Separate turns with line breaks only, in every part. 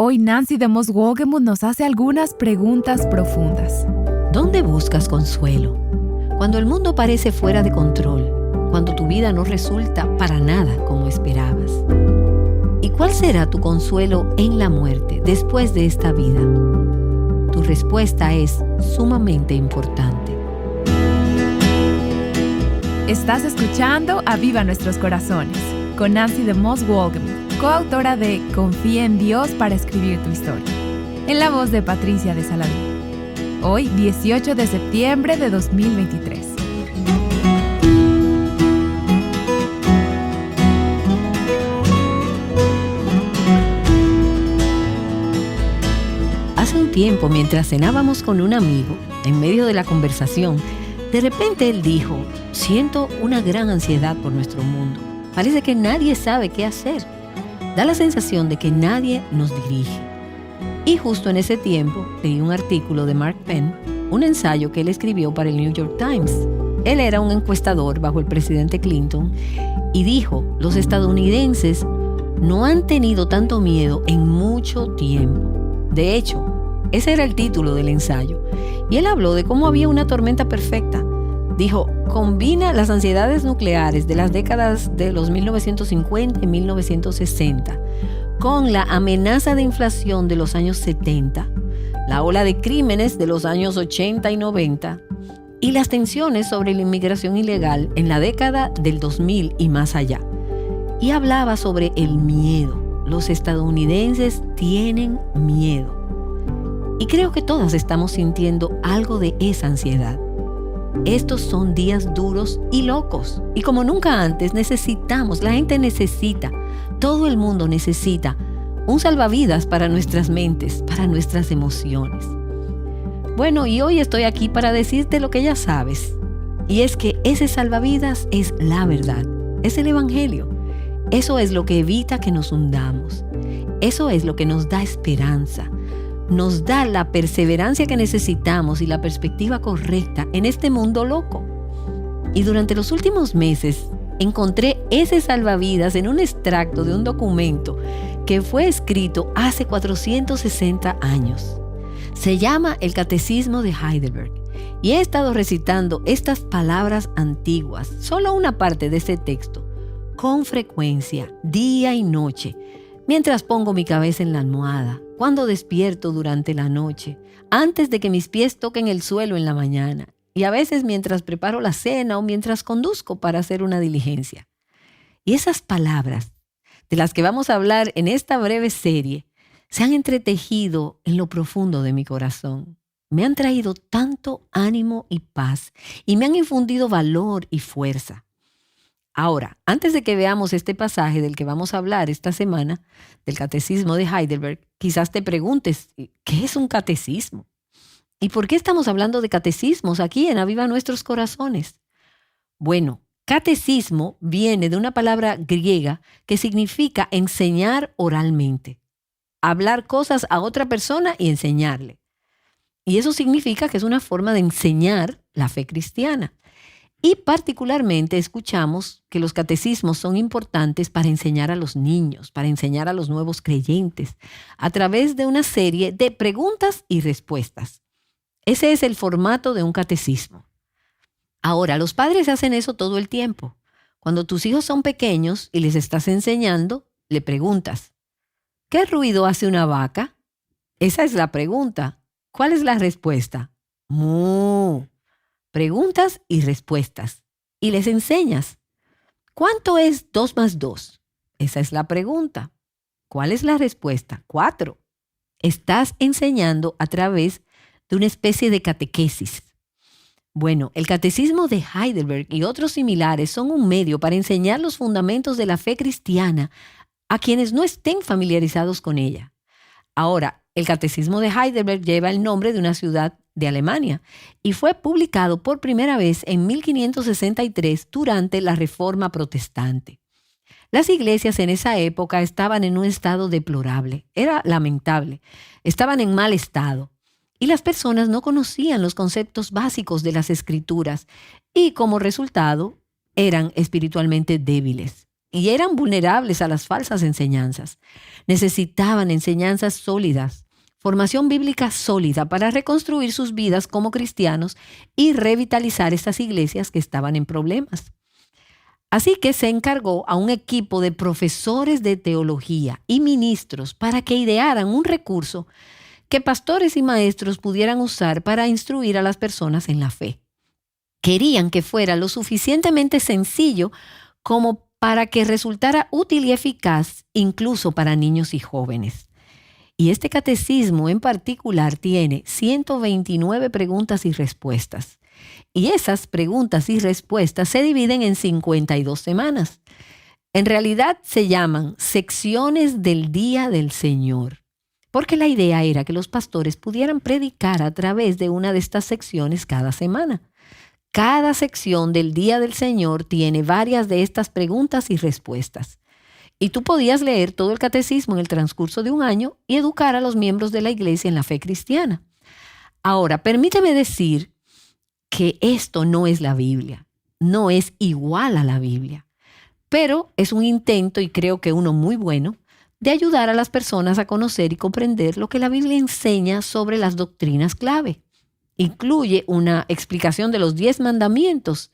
Hoy Nancy de Moss Wolgemuth nos hace algunas preguntas profundas.
¿Dónde buscas consuelo? Cuando el mundo parece fuera de control, cuando tu vida no resulta para nada como esperabas. ¿Y cuál será tu consuelo en la muerte, después de esta vida? Tu respuesta es sumamente importante.
Estás escuchando Aviva Nuestros Corazones con Nancy de Moss Wolgemuth, coautora de Confía en Dios para escribir tu historia, en la voz de Patricia de Saladín. Hoy, 18 de septiembre de 2023.
Hace un tiempo, mientras cenábamos con un amigo, en medio de la conversación, de repente él dijo: siento una gran ansiedad por nuestro mundo. Parece que nadie sabe qué hacer. Da la sensación de que nadie nos dirige. Y justo en ese tiempo leí un artículo de Mark Penn, un ensayo que él escribió para el New York Times. Él era un encuestador bajo el presidente Clinton y dijo: los estadounidenses no han tenido tanto miedo en mucho tiempo. De hecho, ese era el título del ensayo. Y él habló de cómo había una tormenta perfecta. Dijo: combina las ansiedades nucleares de las décadas de los 1950 y 1960 con la amenaza de inflación de los años 70, la ola de crímenes de los años 80 y 90 y las tensiones sobre la inmigración ilegal en la década del 2000 y más allá. Y hablaba sobre el miedo. Los estadounidenses tienen miedo. Y creo que todas estamos sintiendo algo de esa ansiedad. Estos son días duros y locos. Y como nunca antes la gente necesita, todo el mundo necesita un salvavidas para nuestras mentes, para nuestras emociones. Bueno, y hoy estoy aquí para decirte lo que ya sabes. Y es que ese salvavidas es la verdad, es el Evangelio. Eso es lo que evita que nos hundamos. Eso es lo que nos da esperanza. Nos da la perseverancia que necesitamos y la perspectiva correcta en este mundo loco. Y durante los últimos meses encontré ese salvavidas en un extracto de un documento que fue escrito hace 460 años. Se llama el Catecismo de Heidelberg y he estado recitando estas palabras antiguas, solo una parte de ese texto, con frecuencia, día y noche, mientras pongo mi cabeza en la almohada, cuando despierto durante la noche, antes de que mis pies toquen el suelo en la mañana, y a veces mientras preparo la cena o mientras conduzco para hacer una diligencia. Y esas palabras, de las que vamos a hablar en esta breve serie, se han entretejido en lo profundo de mi corazón. Me han traído tanto ánimo y paz, y me han infundido valor y fuerza. Ahora, antes de que veamos este pasaje del que vamos a hablar esta semana, del Catecismo de Heidelberg, quizás te preguntes, ¿qué es un catecismo? ¿Y por qué estamos hablando de catecismos aquí en Aviva Nuestros Corazones? Bueno, catecismo viene de una palabra griega que significa enseñar oralmente, hablar cosas a otra persona y enseñarle. Y eso significa que es una forma de enseñar la fe cristiana. Y particularmente escuchamos que los catecismos son importantes para enseñar a los niños, para enseñar a los nuevos creyentes, a través de una serie de preguntas y respuestas. Ese es el formato de un catecismo. Ahora, los padres hacen eso todo el tiempo. Cuando tus hijos son pequeños y les estás enseñando, le preguntas: ¿qué ruido hace una vaca? Esa es la pregunta. ¿Cuál es la respuesta? ¡Mu! Preguntas y respuestas. Y les enseñas. ¿Cuánto es 2 más 2? Esa es la pregunta. ¿Cuál es la respuesta? 4. Estás enseñando a través de una especie de catequesis. Bueno, el Catecismo de Heidelberg y otros similares son un medio para enseñar los fundamentos de la fe cristiana a quienes no estén familiarizados con ella. Ahora, el Catecismo de Heidelberg lleva el nombre de una ciudad de Alemania y fue publicado por primera vez en 1563 durante la Reforma Protestante. Las iglesias en esa época estaban en un estado deplorable, era lamentable, estaban en mal estado y las personas no conocían los conceptos básicos de las Escrituras y como resultado eran espiritualmente débiles. y eran vulnerables a las falsas enseñanzas. Necesitaban enseñanzas sólidas, formación bíblica sólida para reconstruir sus vidas como cristianos y revitalizar estas iglesias que estaban en problemas. Así que se encargó a un equipo de profesores de teología y ministros para que idearan un recurso que pastores y maestros pudieran usar para instruir a las personas en la fe. Querían que fuera lo suficientemente sencillo como para que resultara útil y eficaz incluso para niños y jóvenes. Y este catecismo en particular tiene 129 preguntas y respuestas. Y esas preguntas y respuestas se dividen en 52 semanas. En realidad se llaman secciones del Día del Señor, porque la idea era que los pastores pudieran predicar a través de una de estas secciones cada semana. Cada sección del Día del Señor tiene varias de estas preguntas y respuestas. Y tú podías leer todo el catecismo en el transcurso de un año y educar a los miembros de la iglesia en la fe cristiana. Ahora, permíteme decir que esto no es la Biblia, no es igual a la Biblia, pero es un intento, y creo que uno muy bueno, de ayudar a las personas a conocer y comprender lo que la Biblia enseña sobre las doctrinas clave. Incluye una explicación de los 10 mandamientos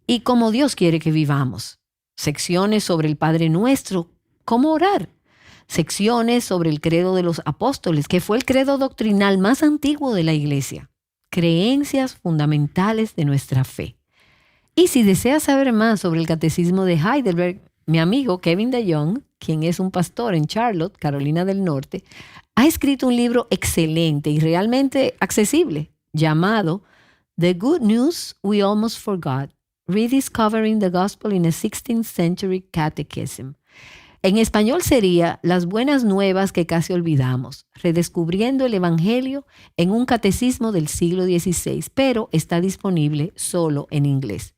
y cómo Dios quiere que vivamos. Secciones sobre el Padre Nuestro, cómo orar. Secciones sobre el credo de los apóstoles, que fue el credo doctrinal más antiguo de la iglesia. Creencias fundamentales de nuestra fe. Y si deseas saber más sobre el catecismo de Heidelberg, mi amigo Kevin DeYoung, quien es un pastor en Charlotte, Carolina del Norte, ha escrito un libro excelente y realmente accesible llamado The Good News We Almost Forgot, Rediscovering the Gospel in a 16th Century Catechism. En español sería Las buenas nuevas que casi olvidamos, redescubriendo el Evangelio en un catecismo del siglo XVI, pero está disponible solo en inglés.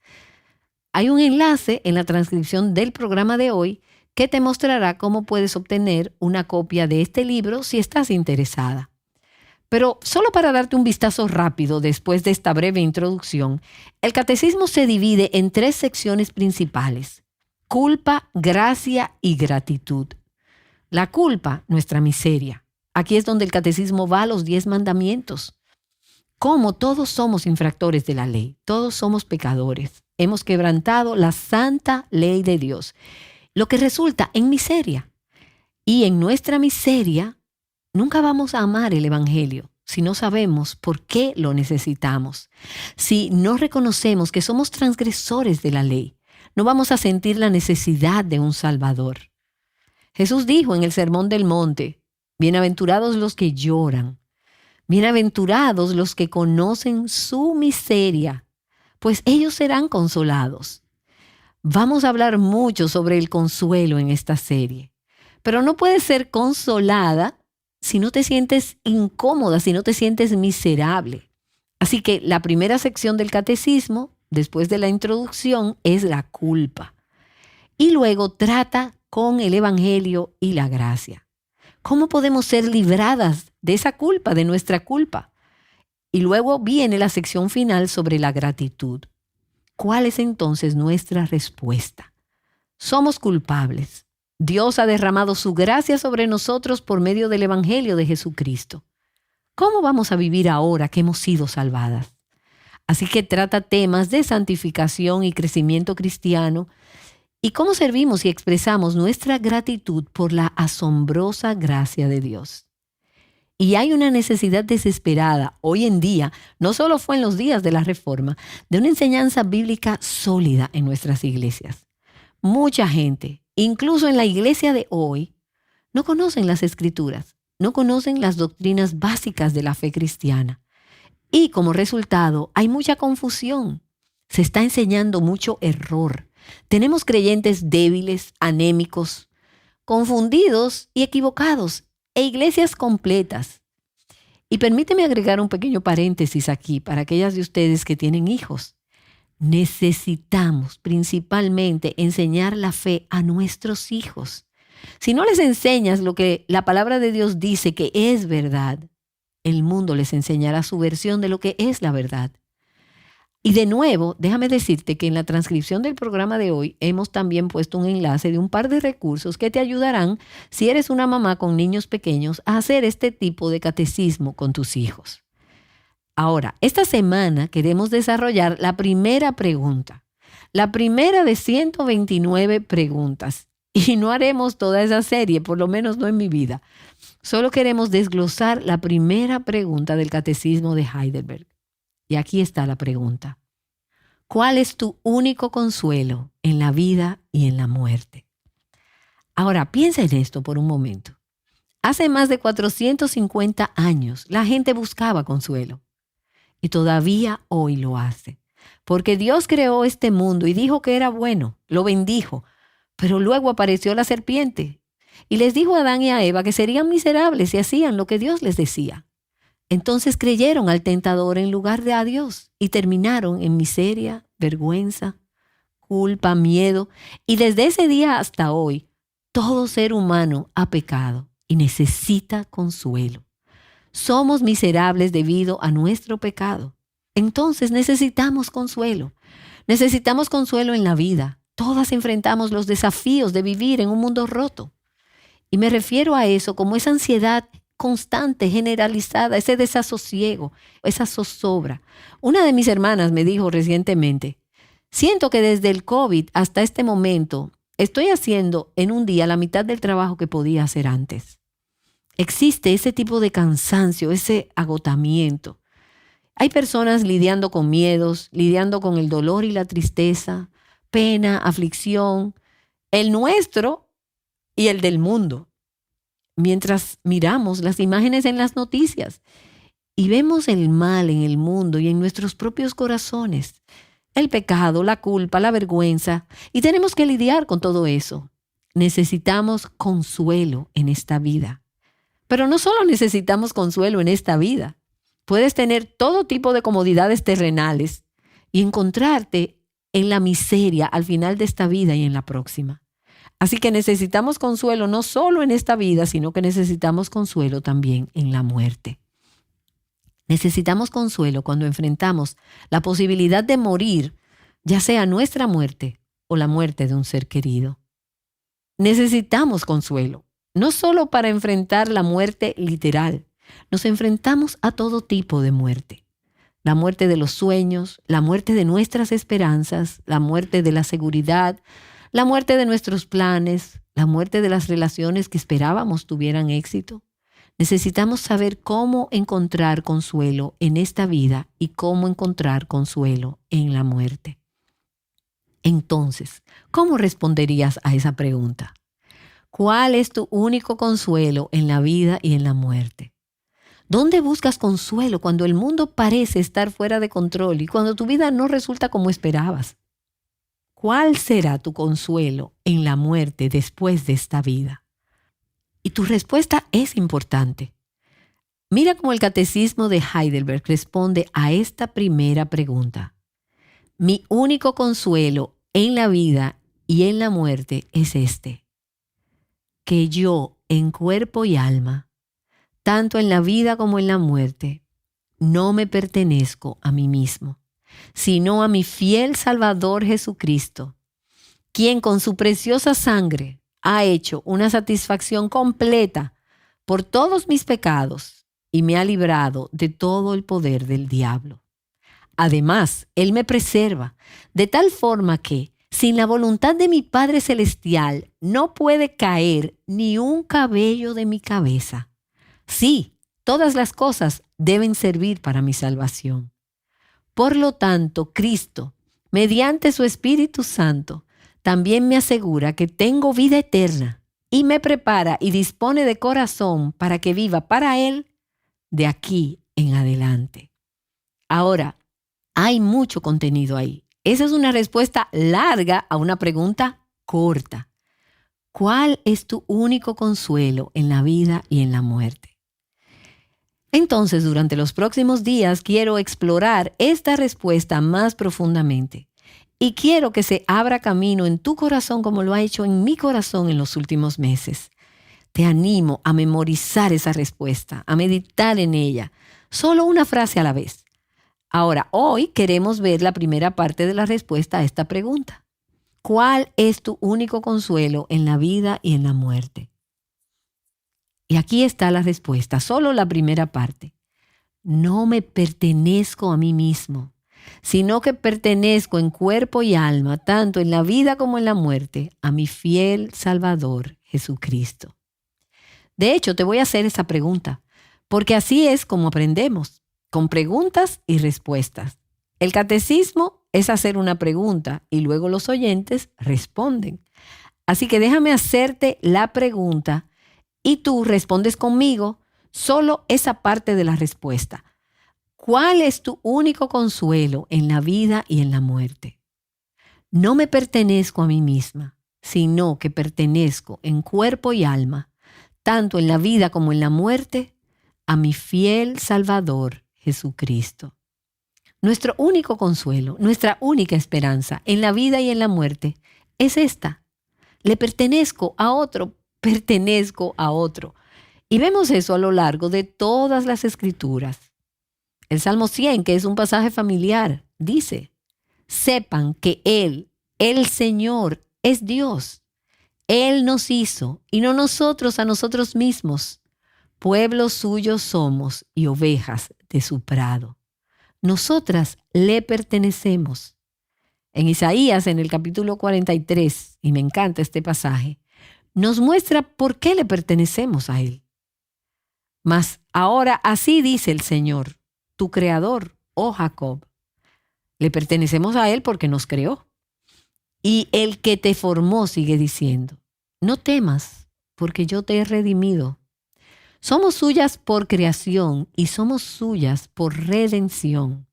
Hay un enlace en la transcripción del programa de hoy que te mostrará cómo puedes obtener una copia de este libro si estás interesada. Pero solo para darte un vistazo rápido después de esta breve introducción, el catecismo se divide en 3 secciones principales: culpa, gracia y gratitud. La culpa, nuestra miseria. Aquí es donde el catecismo va a los 10 mandamientos. Como todos somos infractores de la ley, todos somos pecadores. Hemos quebrantado la santa ley de Dios, lo que resulta en miseria. Y en nuestra miseria nunca vamos a amar el Evangelio si no sabemos por qué lo necesitamos. Si no reconocemos que somos transgresores de la ley, no vamos a sentir la necesidad de un Salvador. Jesús dijo en el Sermón del Monte: bienaventurados los que lloran, bienaventurados los que conocen su miseria, pues ellos serán consolados. Vamos a hablar mucho sobre el consuelo en esta serie, pero no puedes ser consolada si no te sientes incómoda, si no te sientes miserable. Así que la primera sección del catecismo, después de la introducción, es la culpa. Y luego trata con el Evangelio y la gracia. ¿Cómo podemos ser libradas de esa culpa, de nuestra culpa? Y luego viene la sección final sobre la gratitud. ¿Cuál es entonces nuestra respuesta? Somos culpables. Dios ha derramado su gracia sobre nosotros por medio del Evangelio de Jesucristo. ¿Cómo vamos a vivir ahora que hemos sido salvadas? Así que trata temas de santificación y crecimiento cristiano y cómo servimos y expresamos nuestra gratitud por la asombrosa gracia de Dios. Y hay una necesidad desesperada hoy en día, no solo fue en los días de la Reforma, de una enseñanza bíblica sólida en nuestras iglesias. Mucha gente, incluso en la iglesia de hoy, no conocen las Escrituras, no conocen las doctrinas básicas de la fe cristiana. Y como resultado, hay mucha confusión. Se está enseñando mucho error. Tenemos creyentes débiles, anémicos, confundidos y equivocados, e iglesias completas. Y permíteme agregar un pequeño paréntesis aquí para aquellas de ustedes que tienen hijos. Necesitamos principalmente enseñar la fe a nuestros hijos. Si no les enseñas lo que la palabra de Dios dice que es verdad, el mundo les enseñará su versión de lo que es la verdad. Y de nuevo, déjame decirte que en la transcripción del programa de hoy hemos también puesto un enlace de un par de recursos que te ayudarán, si eres una mamá con niños pequeños, a hacer este tipo de catecismo con tus hijos. Ahora, esta semana queremos desarrollar la primera pregunta, la primera de 129 preguntas. Y no haremos toda esa serie, por lo menos no en mi vida. Solo queremos desglosar la primera pregunta del Catecismo de Heidelberg. Y aquí está la pregunta. ¿Cuál es tu único consuelo en la vida y en la muerte? Ahora, piensa en esto por un momento. Hace más de 450 años la gente buscaba consuelo. Y todavía hoy lo hace. Porque Dios creó este mundo y dijo que era bueno, lo bendijo. Pero luego apareció la serpiente y les dijo a Adán y a Eva que serían miserables si hacían lo que Dios les decía. Entonces creyeron al tentador en lugar de a Dios y terminaron en miseria, vergüenza, culpa, miedo. Y desde ese día hasta hoy, todo ser humano ha pecado y necesita consuelo. Somos miserables debido a nuestro pecado. Entonces necesitamos consuelo. Necesitamos consuelo en la vida. Todas enfrentamos los desafíos de vivir en un mundo roto. Y me refiero a eso como esa ansiedad constante, generalizada, ese desasosiego, esa zozobra. Una de mis hermanas me dijo recientemente, siento que desde el COVID hasta este momento estoy haciendo en un día la mitad del trabajo que podía hacer antes. Existe ese tipo de cansancio, ese agotamiento. Hay personas lidiando con miedos, lidiando con el dolor y la tristeza, pena, aflicción, el nuestro y el del mundo. Mientras miramos las imágenes en las noticias y vemos el mal en el mundo y en nuestros propios corazones, el pecado, la culpa, la vergüenza, y tenemos que lidiar con todo eso. Necesitamos consuelo en esta vida. Pero no solo necesitamos consuelo en esta vida. Puedes tener todo tipo de comodidades terrenales y encontrarte en la miseria al final de esta vida y en la próxima. Así que necesitamos consuelo no solo en esta vida, sino que necesitamos consuelo también en la muerte. Necesitamos consuelo cuando enfrentamos la posibilidad de morir, ya sea nuestra muerte o la muerte de un ser querido. Necesitamos consuelo, no solo para enfrentar la muerte literal. Nos enfrentamos a todo tipo de muerte. La muerte de los sueños, la muerte de nuestras esperanzas, la muerte de la seguridad, la muerte de nuestros planes, la muerte de las relaciones que esperábamos tuvieran éxito. Necesitamos saber cómo encontrar consuelo en esta vida y cómo encontrar consuelo en la muerte. Entonces, ¿cómo responderías a esa pregunta? ¿Cuál es tu único consuelo en la vida y en la muerte? ¿Dónde buscas consuelo cuando el mundo parece estar fuera de control y cuando tu vida no resulta como esperabas? ¿Cuál será tu consuelo en la muerte después de esta vida? Y tu respuesta es importante. Mira cómo el Catecismo de Heidelberg responde a esta primera pregunta. Mi único consuelo en la vida y en la muerte es este: que yo, en cuerpo y alma, tanto en la vida como en la muerte, no me pertenezco a mí mismo, sino a mi fiel Salvador Jesucristo, quien con su preciosa sangre ha hecho una satisfacción completa por todos mis pecados y me ha librado de todo el poder del diablo. Además, Él me preserva de tal forma que, sin la voluntad de mi Padre Celestial, no puede caer ni un cabello de mi cabeza. Sí, todas las cosas deben servir para mi salvación. Por lo tanto, Cristo, mediante su Espíritu Santo, también me asegura que tengo vida eterna y me prepara y dispone de corazón para que viva para Él de aquí en adelante. Ahora, hay mucho contenido ahí. Esa es una respuesta larga a una pregunta corta. ¿Cuál es tu único consuelo en la vida y en la muerte? Entonces, durante los próximos días quiero explorar esta respuesta más profundamente y quiero que se abra camino en tu corazón como lo ha hecho en mi corazón en los últimos meses. Te animo a memorizar esa respuesta, a meditar en ella, solo una frase a la vez. Ahora, hoy queremos ver la primera parte de la respuesta a esta pregunta. ¿Cuál es tu único consuelo en la vida y en la muerte? Y aquí está la respuesta, solo la primera parte. No me pertenezco a mí mismo, sino que pertenezco en cuerpo y alma, tanto en la vida como en la muerte, a mi fiel Salvador, Jesucristo. De hecho, te voy a hacer esa pregunta, porque así es como aprendemos, con preguntas y respuestas. El catecismo es hacer una pregunta y luego los oyentes responden. Así que déjame hacerte la pregunta y tú respondes conmigo solo esa parte de la respuesta. ¿Cuál es tu único consuelo en la vida y en la muerte? No me pertenezco a mí misma, sino que pertenezco en cuerpo y alma, tanto en la vida como en la muerte, a mi fiel Salvador, Jesucristo. Nuestro único consuelo, nuestra única esperanza en la vida y en la muerte es esta. Le pertenezco a otro, pertenezco a otro. Y vemos eso a lo largo de todas las Escrituras. El Salmo 100, que es un pasaje familiar, dice: sepan que Él, el Señor, es Dios. Él nos hizo y no nosotros a nosotros mismos. Pueblo suyo somos y ovejas de su prado. Nosotras le pertenecemos. En Isaías, en el capítulo 43, y me encanta este pasaje, nos muestra por qué le pertenecemos a Él. Mas ahora así dice el Señor, tu Creador, oh Jacob. Le pertenecemos a Él porque nos creó. Y el que te formó sigue diciendo, no temas, porque yo te he redimido. Somos suyas por creación y somos suyas por redención.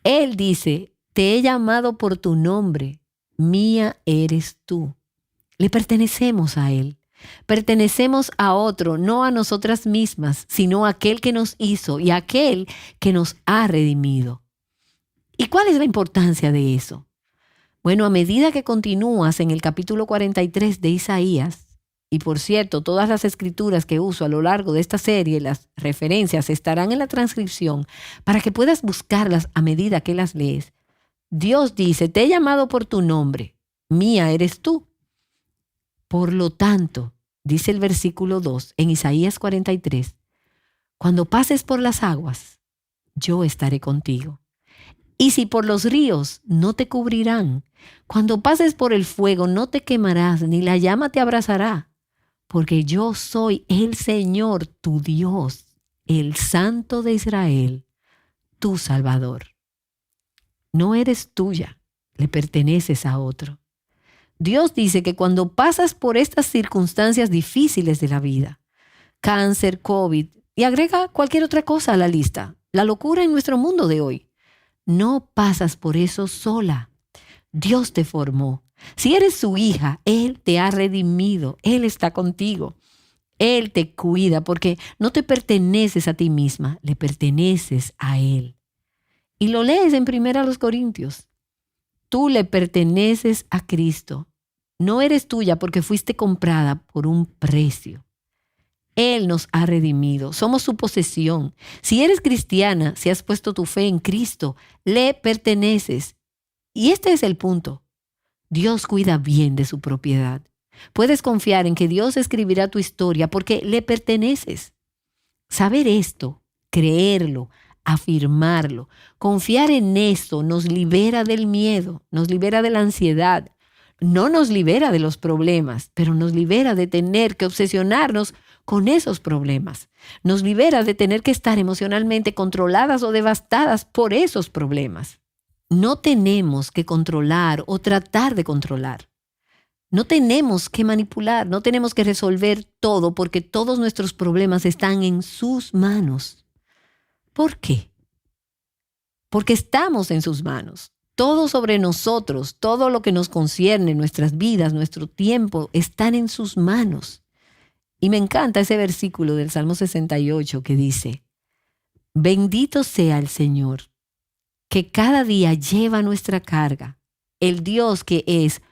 Él dice, te he llamado por tu nombre, mía eres tú. Le pertenecemos a Él. Pertenecemos a otro, no a nosotras mismas, sino a aquel que nos hizo y a aquel que nos ha redimido. ¿Y cuál es la importancia de eso? Bueno, a medida que continúas en el capítulo 43 de Isaías, y por cierto, todas las escrituras que uso a lo largo de esta serie, las referencias estarán en la transcripción para que puedas buscarlas a medida que las lees. Dios dice, te he llamado por tu nombre, mía eres tú. Por lo tanto, dice el versículo 2 en Isaías 43, cuando pases por las aguas, yo estaré contigo. Y si por los ríos, no te cubrirán. Cuando pases por el fuego, no te quemarás, ni la llama te abrazará. Porque yo soy el Señor, tu Dios, el Santo de Israel, tu Salvador. No eres tuya, le perteneces a otro. Dios dice que cuando pasas por estas circunstancias difíciles de la vida, cáncer, COVID, y agrega cualquier otra cosa a la lista, la locura en nuestro mundo de hoy, no pasas por eso sola. Dios te formó. Si eres su hija, Él te ha redimido. Él está contigo. Él te cuida porque no te perteneces a ti misma, le perteneces a Él. Y lo lees en 1 Corintios. Tú le perteneces a Cristo. No eres tuya porque fuiste comprada por un precio. Él nos ha redimido. Somos su posesión. Si eres cristiana, si has puesto tu fe en Cristo, le perteneces. Y este es el punto. Dios cuida bien de su propiedad. Puedes confiar en que Dios escribirá tu historia porque le perteneces. Saber esto, creerlo, afirmarlo, confiar en esto nos libera del miedo, nos libera de la ansiedad. No nos libera de los problemas, pero nos libera de tener que obsesionarnos con esos problemas. Nos libera de tener que estar emocionalmente controladas o devastadas por esos problemas. No tenemos que controlar o tratar de controlar. No tenemos que manipular, no tenemos que resolver todo porque todos nuestros problemas están en sus manos. ¿Por qué? Porque estamos en sus manos. Todo sobre nosotros, todo lo que nos concierne, nuestras vidas, nuestro tiempo, están en sus manos. Y me encanta ese versículo del Salmo 68 que dice, bendito sea el Señor, que cada día lleva nuestra carga, el Dios que es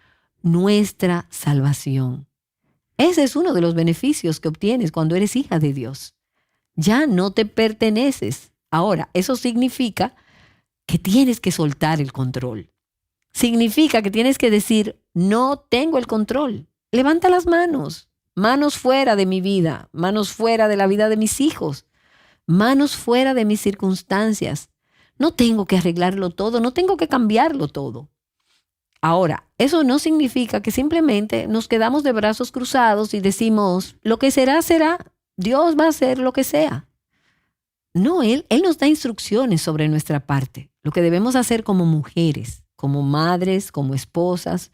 nuestra salvación. Ese es uno de los beneficios que obtienes cuando eres hija de Dios. Ya no te perteneces. Ahora, eso significa que tienes que soltar el control. Significa que tienes que decir, no tengo el control. Levanta las manos. Manos fuera de mi vida, manos fuera de la vida de mis hijos, manos fuera de mis circunstancias. No tengo que arreglarlo todo, no tengo que cambiarlo todo. Ahora, eso no significa que simplemente nos quedamos de brazos cruzados y decimos, lo que será, será. Dios va a hacer lo que sea. No, Él nos da instrucciones sobre nuestra parte, lo que debemos hacer como mujeres, como madres, como esposas,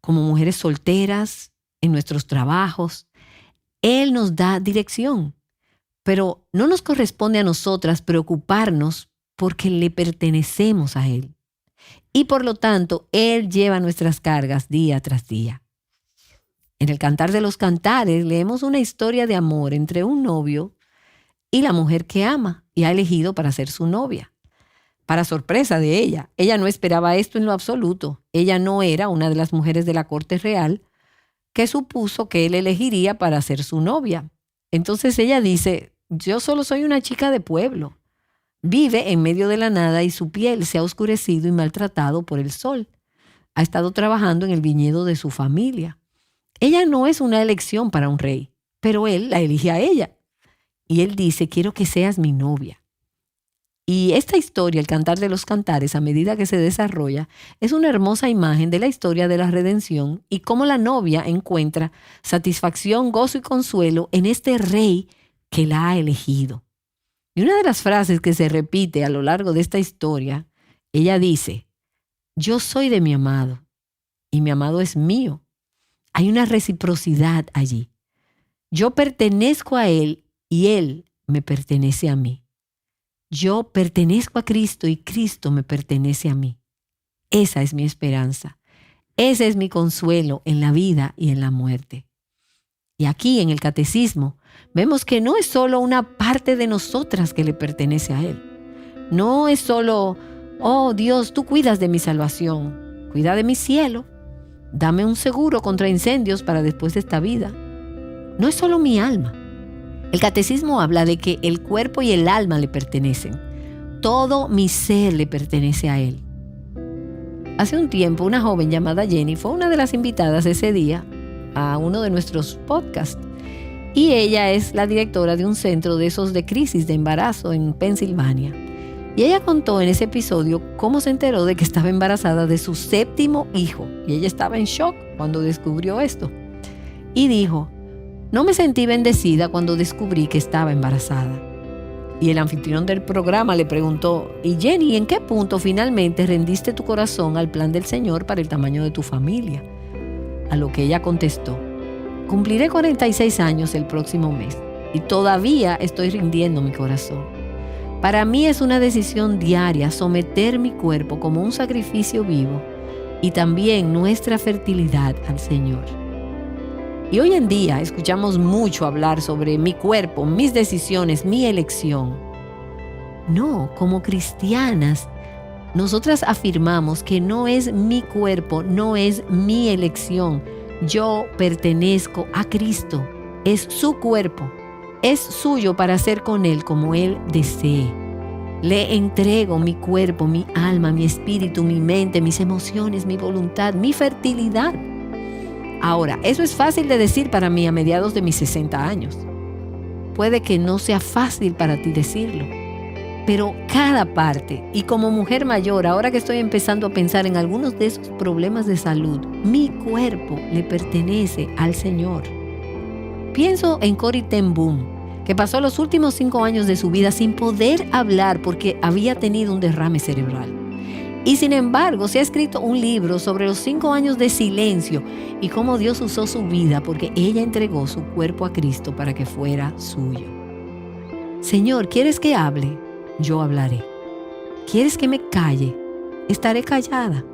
como mujeres solteras, en nuestros trabajos. Él nos da dirección, pero no nos corresponde a nosotras preocuparnos porque le pertenecemos a Él. Y por lo tanto, Él lleva nuestras cargas día tras día. En el Cantar de los Cantares leemos una historia de amor entre un novio y la mujer que ama y ha elegido para ser su novia. Para sorpresa de ella, ella no esperaba esto en lo absoluto. Ella no era una de las mujeres de la corte real que supuso que él elegiría para ser su novia. Entonces ella dice, yo solo soy una chica de pueblo. Vive en medio de la nada y su piel se ha oscurecido y maltratado por el sol. Ha estado trabajando en el viñedo de su familia. Ella no es una elección para un rey, pero él la elige a ella. Y él dice, quiero que seas mi novia. Y esta historia, el Cantar de los Cantares, a medida que se desarrolla, es una hermosa imagen de la historia de la redención y cómo la novia encuentra satisfacción, gozo y consuelo en este rey que la ha elegido. Y una de las frases que se repite a lo largo de esta historia, ella dice, yo soy de mi amado y mi amado es mío. Hay una reciprocidad allí. Yo pertenezco a él y él me pertenece a mí. Yo pertenezco a Cristo y Cristo me pertenece a mí. Esa es mi esperanza. Ese es mi consuelo en la vida y en la muerte. Y aquí en el Catecismo vemos que no es solo una parte de nosotras que le pertenece a Él. No es solo, oh Dios, tú cuidas de mi salvación, cuida de mi cielo, dame un seguro contra incendios para después de esta vida. No es solo mi alma. El Catecismo habla de que el cuerpo y el alma le pertenecen. Todo mi ser le pertenece a Él. Hace un tiempo, una joven llamada Jenny fue una de las invitadas ese día a uno de nuestros podcasts. Y ella es la directora de un centro de esos de crisis de embarazo en Pensilvania. Y ella contó en ese episodio cómo se enteró de que estaba embarazada de su 7º hijo. Y ella estaba en shock cuando descubrió esto. Y dijo, no me sentí bendecida cuando descubrí que estaba embarazada. Y el anfitrión del programa le preguntó, y Jenny, ¿en qué punto finalmente rendiste tu corazón al plan del Señor para el tamaño de tu familia? A lo que ella contestó, cumpliré 46 años el próximo mes y todavía estoy rindiendo mi corazón. Para mí es una decisión diaria someter mi cuerpo como un sacrificio vivo y también nuestra fertilidad al Señor. Y hoy en día escuchamos mucho hablar sobre mi cuerpo, mis decisiones, mi elección. No, como cristianas, nosotras afirmamos que no es mi cuerpo, no es mi elección. Yo pertenezco a Cristo. Es su cuerpo. Es suyo para hacer con Él como Él desee. Le entrego mi cuerpo, mi alma, mi espíritu, mi mente, mis emociones, mi voluntad, mi fertilidad. Ahora, eso es fácil de decir para mí a mediados de mis 60 años. Puede que no sea fácil para ti decirlo, pero cada parte, y como mujer mayor, ahora que estoy empezando a pensar en algunos de esos problemas de salud, mi cuerpo le pertenece al Señor. Pienso en Corrie ten Boom, que pasó los últimos 5 años de su vida sin poder hablar porque había tenido un derrame cerebral. Y sin embargo, se ha escrito un libro sobre los 5 años de silencio y cómo Dios usó su vida porque ella entregó su cuerpo a Cristo para que fuera suyo. Señor, ¿quieres que hable? Yo hablaré. ¿Quieres que me calle? Estaré callada.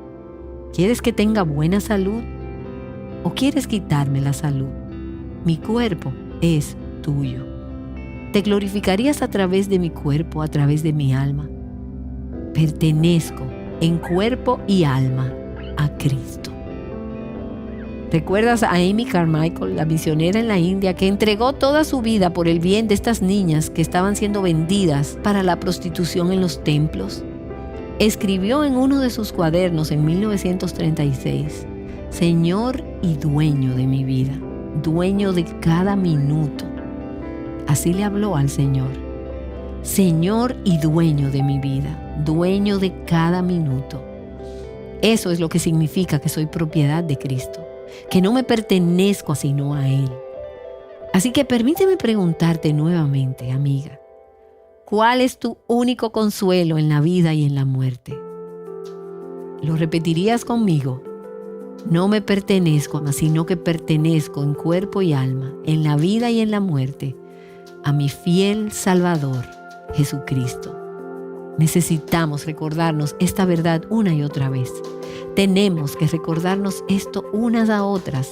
¿Quieres que tenga buena salud? ¿O quieres quitarme la salud? Mi cuerpo es tuyo. ¿Te glorificarías a través de mi cuerpo, a través de mi alma? Pertenezco en cuerpo y alma a Cristo. ¿Recuerdas a Amy Carmichael, la misionera en la India, que entregó toda su vida por el bien de estas niñas que estaban siendo vendidas para la prostitución en los templos? escribió en uno de sus cuadernos en 1936, Señor y dueño de mi vida, dueño de cada minuto. Así le habló al Señor. Señor y dueño de mi vida, dueño de cada minuto. Eso es lo que significa que soy propiedad de Cristo, que no me pertenezco sino a Él. Así que permíteme preguntarte nuevamente, amiga, ¿cuál es tu único consuelo en la vida y en la muerte? ¿Lo repetirías conmigo? No me pertenezco, sino que pertenezco en cuerpo y alma, en la vida y en la muerte, a mi fiel Salvador, Jesucristo. Necesitamos recordarnos esta verdad una y otra vez. Tenemos que recordarnos esto unas a otras.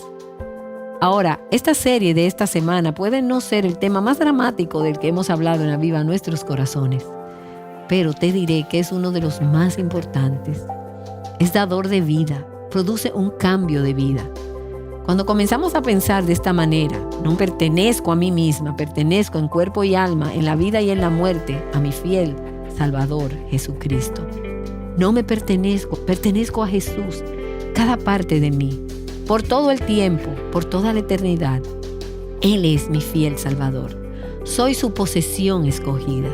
Ahora, esta serie de esta semana puede no ser el tema más dramático del que hemos hablado en Aviva Nuestros Corazones, pero te diré que es uno de los más importantes. Es dador de vida, produce un cambio de vida. Cuando comenzamos a pensar de esta manera, no pertenezco a mí misma, pertenezco en cuerpo y alma, en la vida y en la muerte, a mi fiel Salvador Jesucristo. No me pertenezco, pertenezco a Jesús, cada parte de mí, por todo el tiempo, por toda la eternidad. Él es mi fiel Salvador. Soy su posesión escogida.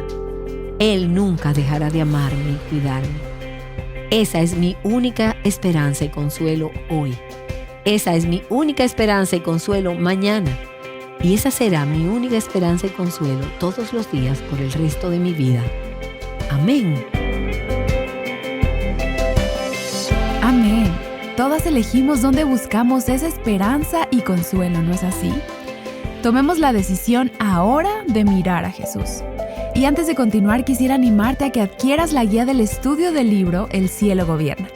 Él nunca dejará de amarme y cuidarme. Esa es mi única esperanza y consuelo hoy. Esa es mi única esperanza y consuelo mañana. Y esa será mi única esperanza y consuelo todos los días por el resto de mi vida. Amén.
Amén. Todas elegimos dónde buscamos esa esperanza y consuelo, ¿no es así? Tomemos la decisión ahora de mirar a Jesús. Y antes de continuar, quisiera animarte a que adquieras la guía del estudio del libro El Cielo Gobierna.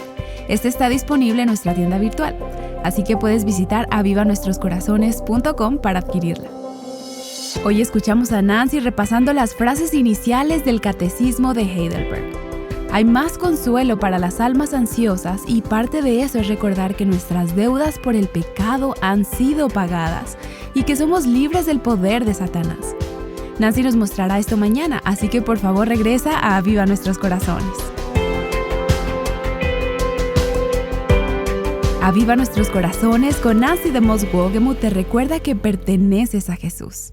Este está disponible en nuestra tienda virtual, así que puedes visitar avivanuestroscorazones.com para adquirirla. Hoy escuchamos a Nancy repasando las frases iniciales del Catecismo de Heidelberg. Hay más consuelo para las almas ansiosas y parte de eso es recordar que nuestras deudas por el pecado han sido pagadas y que somos libres del poder de Satanás. Nancy nos mostrará esto mañana, así que por favor regresa a Aviva Nuestros Corazones. Aviva Nuestros Corazones con Nancy DeMoss Wohlgemuth te recuerda que perteneces a Jesús.